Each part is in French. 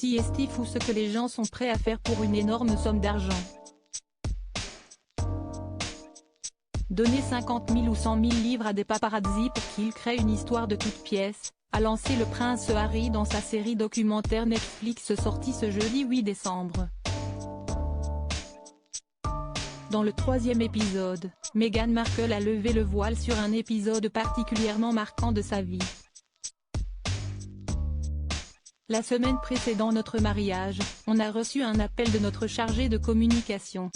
Si est fou ce que les gens sont prêts à faire pour une énorme somme d'argent. Donner 50 000 ou 100 000 livres à des paparazzi pour qu'ils créent une histoire de toutes pièces, a lancé le prince Harry dans sa série documentaire Netflix sortie ce jeudi 8 décembre. Dans le 3e épisode, Meghan Markle a levé le voile sur un épisode particulièrement marquant de sa vie. La semaine précédant notre mariage, on a reçu un appel de notre chargé de communication.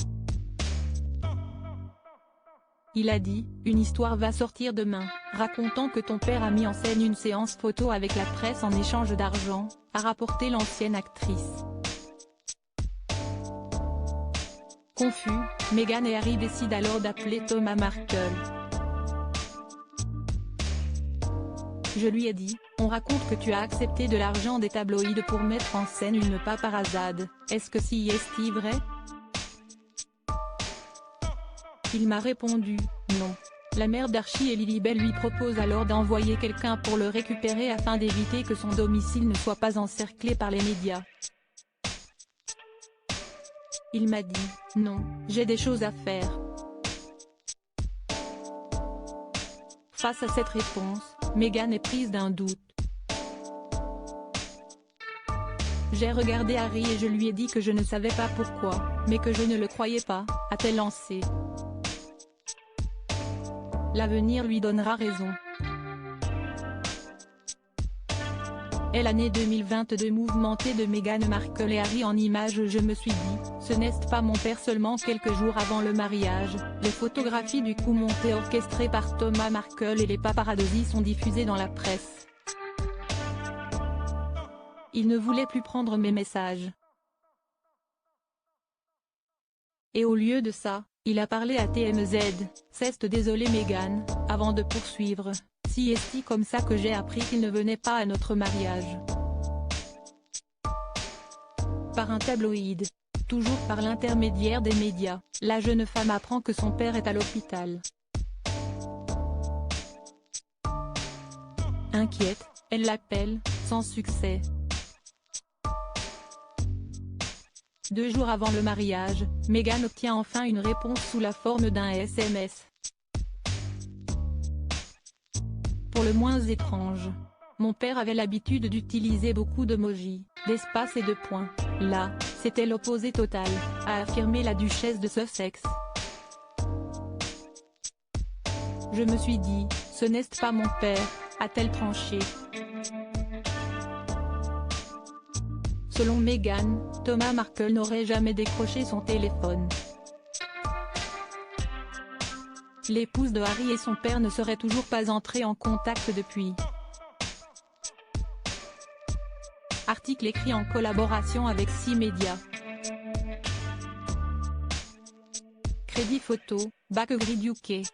Il a dit « Une histoire va sortir demain, racontant que ton père a mis en scène une séance photo avec la presse en échange d'argent », a rapporté l'ancienne actrice. Confus, Meghan et Harry décident alors d'appeler Thomas Markle. Je lui ai dit, on raconte que tu as accepté de l'argent des tabloïds pour mettre en scène une paparazade, est-ce que c'est vrai? Il m'a répondu, non. La mère d'Archie et Lilibet lui propose alors d'envoyer quelqu'un pour le récupérer afin d'éviter que son domicile ne soit pas encerclé par les médias. Il m'a dit, non, j'ai des choses à faire. Face à cette réponse, Meghan est prise d'un doute. J'ai regardé Harry et je lui ai dit que je ne savais pas pourquoi, mais que je ne le croyais pas, a-t-elle lancé. L'avenir lui donnera raison. Et l'année 2022 mouvementée de Meghan Markle et Harry en images. Je me suis dit, ce n'est pas mon père. Seulement quelques jours avant le mariage, les photographies du coup monté orchestrées par Thomas Markle et les paparazzi sont diffusées dans la presse. Il ne voulait plus prendre mes messages. Et au lieu de ça, il a parlé à TMZ, c'est désolé Meghan, avant de poursuivre. Si c'est comme ça que j'ai appris qu'il ne venait pas à notre mariage. Par un tabloïd. Toujours par l'intermédiaire des médias, la jeune femme apprend que son père est à l'hôpital. Inquiète, elle l'appelle, sans succès. 2 jours avant le mariage, Meghan obtient enfin une réponse sous la forme d'un SMS. Pour le moins étrange. Mon père avait l'habitude d'utiliser beaucoup d'emojis, d'espaces et de points. Là, c'était l'opposé total, a affirmé la duchesse de Sussex. Je me suis dit, ce n'est pas mon père, a-t-elle tranché. Selon Meghan, Thomas Markle n'aurait jamais décroché son téléphone. L'épouse de Harry et son père ne seraient toujours pas entrés en contact depuis. Article écrit en collaboration avec 6 médias. Crédit photo, Backgrid UK.